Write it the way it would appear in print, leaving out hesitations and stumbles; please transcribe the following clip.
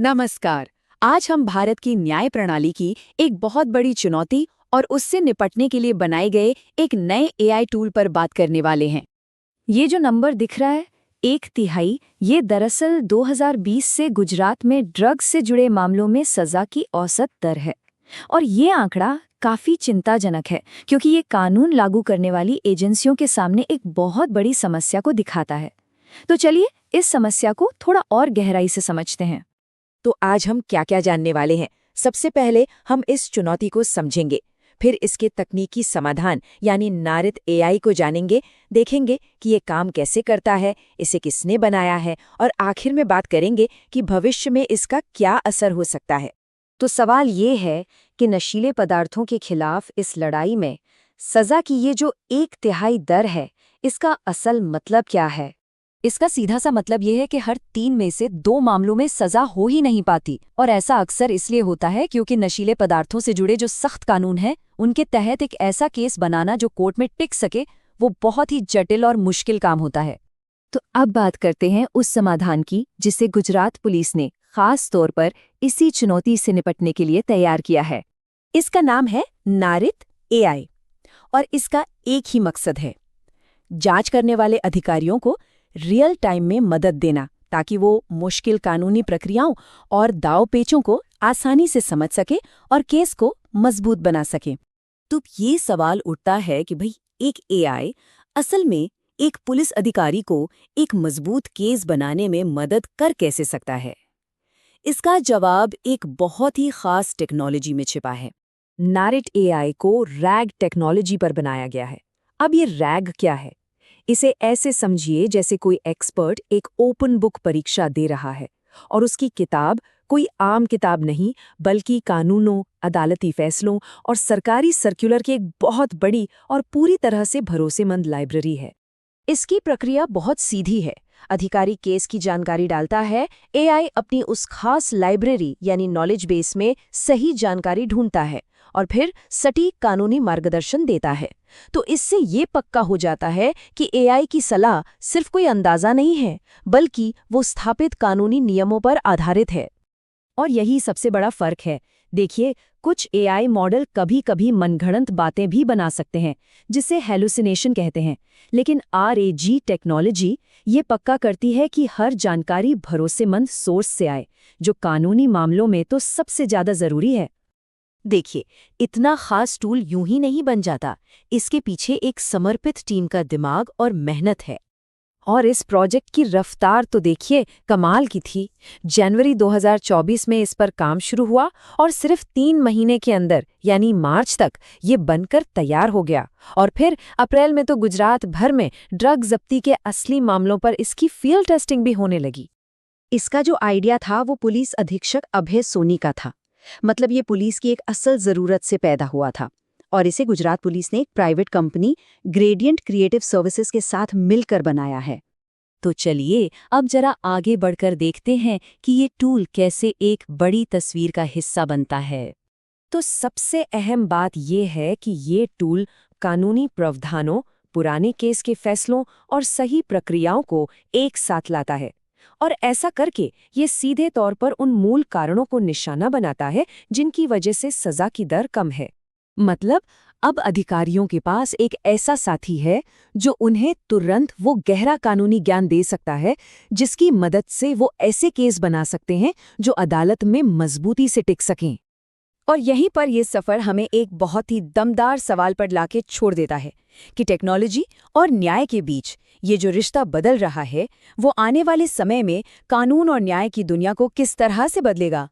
नमस्कार। आज हम भारत की न्याय प्रणाली की एक बहुत बड़ी चुनौती और उससे निपटने के लिए बनाए गए एक नए एआई टूल पर बात करने वाले हैं। ये जो नंबर दिख रहा है, 1/3, ये दरअसल 2020 से गुजरात में ड्रग्स से जुड़े मामलों में सजा की औसत दर है। और ये आंकड़ा काफी चिंताजनक है, क्योंकि ये कानून लागू करने वाली एजेंसियों के सामने एक बहुत बड़ी समस्या को दिखाता है। तो चलिए इस समस्या को थोड़ा और गहराई से समझते हैं। तो आज हम क्या क्या जानने वाले हैं। सबसे पहले हम इस चुनौती को समझेंगे, फिर इसके तकनीकी समाधान यानी नारित एआई को जानेंगे, देखेंगे कि ये काम कैसे करता है, इसे किसने बनाया है, और आखिर में बात करेंगे कि भविष्य में इसका क्या असर हो सकता है। तो सवाल ये है कि नशीले पदार्थों के खिलाफ इस लड़ाई में सजा की ये जो 1/3 दर है, इसका असल मतलब क्या है? इसका सीधा सा मतलब ये है कि हर 3 में से 2 मामलों में सजा हो ही नहीं पाती, और ऐसा अक्सर इसलिए होता है क्योंकि नशीले पदार्थों से जुड़े जो सख्त कानून हैं, उनके तहत एक ऐसा केस बनाना जो कोर्ट में टिक सके, वो बहुत ही जटिल और मुश्किल काम होता है। तो अब बात करते हैं उस समाधान की जिसे गुजरात पुलिस ने खास तौर पर इसी चुनौती से निपटने के लिए तैयार किया है। इसका नाम है नारित एआई, और इसका एक ही मकसद है, जांच करने वाले अधिकारियों को रियल टाइम में मदद देना, ताकि वो मुश्किल कानूनी प्रक्रियाओं और दांव-पेचों को आसानी से समझ सके और केस को मजबूत बना सके। तो ये सवाल उठता है कि भाई, एक एआई असल में एक पुलिस अधिकारी को एक मजबूत केस बनाने में मदद कर कैसे सकता है? इसका जवाब एक बहुत ही खास टेक्नोलॉजी में छिपा है। नारिट एआई को रैग टेक्नोलॉजी पर बनाया गया है। अब ये रैग क्या है? इसे ऐसे समझिए जैसे कोई एक्सपर्ट एक ओपन बुक परीक्षा दे रहा है, और उसकी किताब कोई आम किताब नहीं, बल्कि कानूनों, अदालती फैसलों और सरकारी सर्कुलर की एक बहुत बड़ी और पूरी तरह से भरोसेमंद लाइब्रेरी है। इसकी प्रक्रिया बहुत सीधी है। अधिकारी केस की जानकारी डालता है, एआई अपनी उस खास लाइब्रेरी यानी नॉलेज बेस में सही जानकारी ढूंढता है और फिर सटीक कानूनी मार्गदर्शन देता है। तो इससे ये पक्का हो जाता है कि एआई की सलाह सिर्फ कोई अंदाजा नहीं है, बल्कि वो स्थापित कानूनी नियमों पर आधारित है। और यही सबसे बड़ा फर्क है। देखिए, कुछ एआई मॉडल कभी-कभी मनगढ़ंत बातें भी बना सकते हैं, जिसे हेलुसिनेशन कहते हैं, लेकिन आरएजी टेक्नोलॉजी ये पक्का करती है कि हर जानकारी भरोसेमंद सोर्स से आए, जो कानूनी मामलों में तो सबसे ज्यादा जरूरी है। देखिए, इतना खास टूल यूं ही नहीं बन जाता। इसके पीछे एक समर्पित टीम का दिमाग और मेहनत है। और इस प्रोजेक्ट की रफ्तार तो देखिए, कमाल की थी। जनवरी 2024 में इस पर काम शुरू हुआ और सिर्फ 3 महीने के अंदर यानी मार्च तक ये बनकर तैयार हो गया। और फिर अप्रैल में तो गुजरात भर में ड्रग जब्ती के असली मामलों पर इसकी फील्ड टेस्टिंग भी होने लगी। इसका जो आइडिया था वो पुलिस अधीक्षक अभय सोनी का था। मतलब ये पुलिस की एक असल ज़रूरत से पैदा हुआ था, और इसे गुजरात पुलिस ने एक private company gradient creative services के साथ मिलकर बनाया है। तो चलिए अब जरा आगे बढ़कर देखते हैं कि ये टूल कैसे एक बड़ी तस्वीर का हिस्सा बनता है। तो सबसे अहम बात ये है कि ये टूल कानूनी प्रावधानों, पुराने केस के फैसलों और सही प्रक्रियाओं को एक साथ लाता है, और ऐसा करके ये सीधे तौर पर उन मूल कारणों को निशाना बनाता है जिनकी वजह से सजा की दर कम है। मतलब अब अधिकारियों के पास एक ऐसा साथी है जो उन्हें तुरंत वो गहरा कानूनी ज्ञान दे सकता है, जिसकी मदद से वो ऐसे केस बना सकते हैं जो अदालत में मजबूती से टिक सकें। और यहीं पर यह सफ़र हमें एक बहुत ही दमदार सवाल पर लाके छोड़ देता है कि टेक्नोलॉजी और न्याय के बीच ये जो रिश्ता बदल रहा है, वो आने वाले समय में कानून और न्याय की दुनिया को किस तरह से बदलेगा।